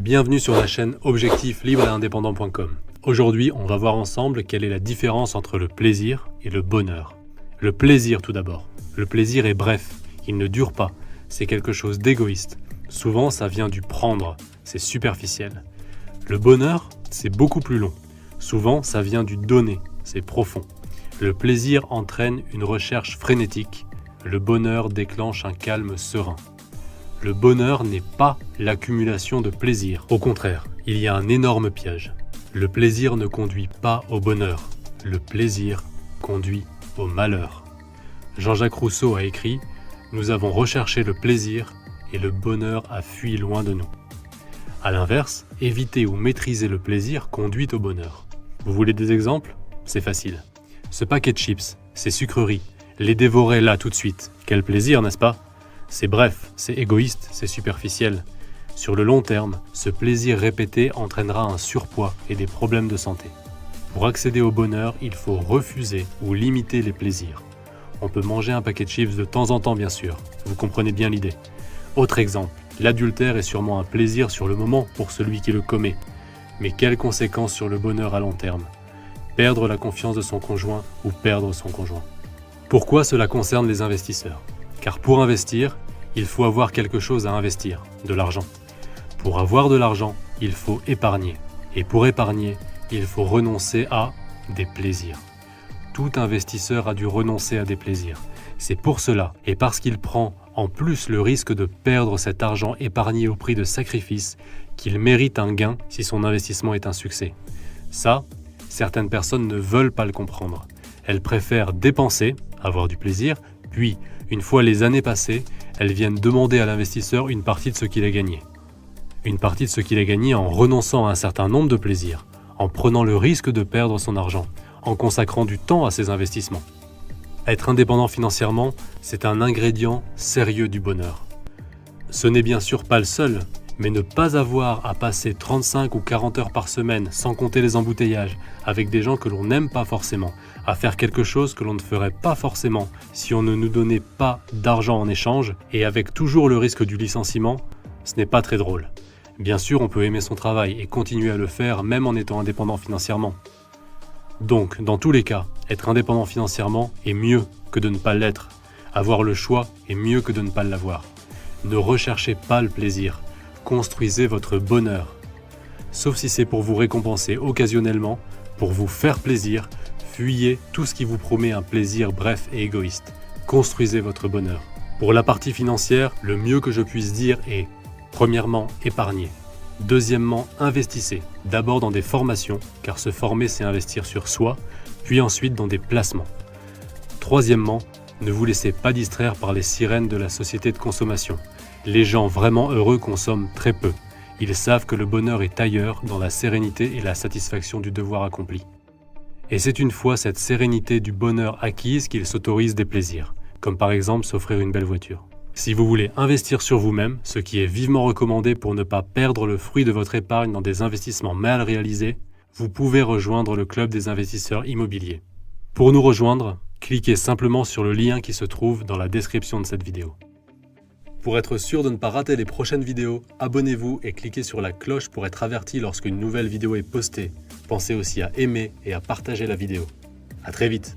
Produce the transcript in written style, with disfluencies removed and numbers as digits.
Bienvenue sur la chaîne Objectif Libre et Indépendant.com. Aujourd'hui, on va voir ensemble quelle est la différence entre le plaisir et le bonheur. Le plaisir tout d'abord. Le plaisir est bref, il ne dure pas, c'est quelque chose d'égoïste. Souvent, ça vient du prendre, c'est superficiel. Le bonheur, c'est beaucoup plus long. Souvent, ça vient du donner, c'est profond. Le plaisir entraîne une recherche frénétique. Le bonheur déclenche un calme serein. Le bonheur n'est pas l'accumulation de plaisir. Au contraire, il y a un énorme piège. Le plaisir ne conduit pas au bonheur. Le plaisir conduit au malheur. Jean-Jacques Rousseau a écrit « Nous avons recherché le plaisir et le bonheur a fui loin de nous ». A l'inverse, éviter ou maîtriser le plaisir conduit au bonheur. Vous voulez des exemples? C'est facile. Ce paquet de chips, ces sucreries, les dévorer là tout de suite. Quel plaisir, n'est-ce pas? C'est bref, c'est égoïste, c'est superficiel. Sur le long terme, ce plaisir répété entraînera un surpoids et des problèmes de santé. Pour accéder au bonheur, il faut refuser ou limiter les plaisirs. On peut manger un paquet de chips de temps en temps, bien sûr. Vous comprenez bien l'idée. Autre exemple, l'adultère est sûrement un plaisir sur le moment pour celui qui le commet. Mais quelles conséquences sur le bonheur à long terme? Perdre la confiance de son conjoint ou perdre son conjoint. Pourquoi cela concerne les investisseurs? Car pour investir, il faut avoir quelque chose à investir, de l'argent. Pour avoir de l'argent, il faut épargner. Et pour épargner, il faut renoncer à des plaisirs. Tout investisseur a dû renoncer à des plaisirs. C'est pour cela, et parce qu'il prend en plus le risque de perdre cet argent épargné au prix de sacrifices, qu'il mérite un gain si son investissement est un succès. Ça, certaines personnes ne veulent pas le comprendre. Elles préfèrent dépenser, avoir du plaisir, puis, une fois les années passées, elles viennent demander à l'investisseur une partie de ce qu'il a gagné. Une partie de ce qu'il a gagné en renonçant à un certain nombre de plaisirs, en prenant le risque de perdre son argent, en consacrant du temps à ses investissements. Être indépendant financièrement, c'est un ingrédient sérieux du bonheur. Ce n'est bien sûr pas le seul, mais ne pas avoir à passer 35 ou 40 heures par semaine, sans compter les embouteillages, avec des gens que l'on n'aime pas forcément, à faire quelque chose que l'on ne ferait pas forcément si on ne nous donnait pas d'argent en échange, et avec toujours le risque du licenciement, ce n'est pas très drôle. Bien sûr, on peut aimer son travail et continuer à le faire même en étant indépendant financièrement. Donc, dans tous les cas, être indépendant financièrement est mieux que de ne pas l'être. Avoir le choix est mieux que de ne pas l'avoir. Ne recherchez pas le plaisir. Construisez votre bonheur. Sauf si c'est pour vous récompenser occasionnellement, pour vous faire plaisir, fuyez tout ce qui vous promet un plaisir bref et égoïste. Construisez votre bonheur. Pour la partie financière, le mieux que je puisse dire est premièrement, épargnez. Deuxièmement, investissez. D'abord dans des formations, car se former c'est investir sur soi, puis ensuite dans des placements. Troisièmement, ne vous laissez pas distraire par les sirènes de la société de consommation. Les gens vraiment heureux consomment très peu. Ils savent que le bonheur est ailleurs, dans la sérénité et la satisfaction du devoir accompli. Et c'est une fois cette sérénité du bonheur acquise qu'ils s'autorisent des plaisirs, comme par exemple s'offrir une belle voiture. Si vous voulez investir sur vous-même, ce qui est vivement recommandé pour ne pas perdre le fruit de votre épargne dans des investissements mal réalisés, vous pouvez rejoindre le club des investisseurs immobiliers. Pour nous rejoindre, cliquez simplement sur le lien qui se trouve dans la description de cette vidéo. Pour être sûr de ne pas rater les prochaines vidéos, abonnez-vous et cliquez sur la cloche pour être averti lorsqu'une nouvelle vidéo est postée. Pensez aussi à aimer et à partager la vidéo. À très vite.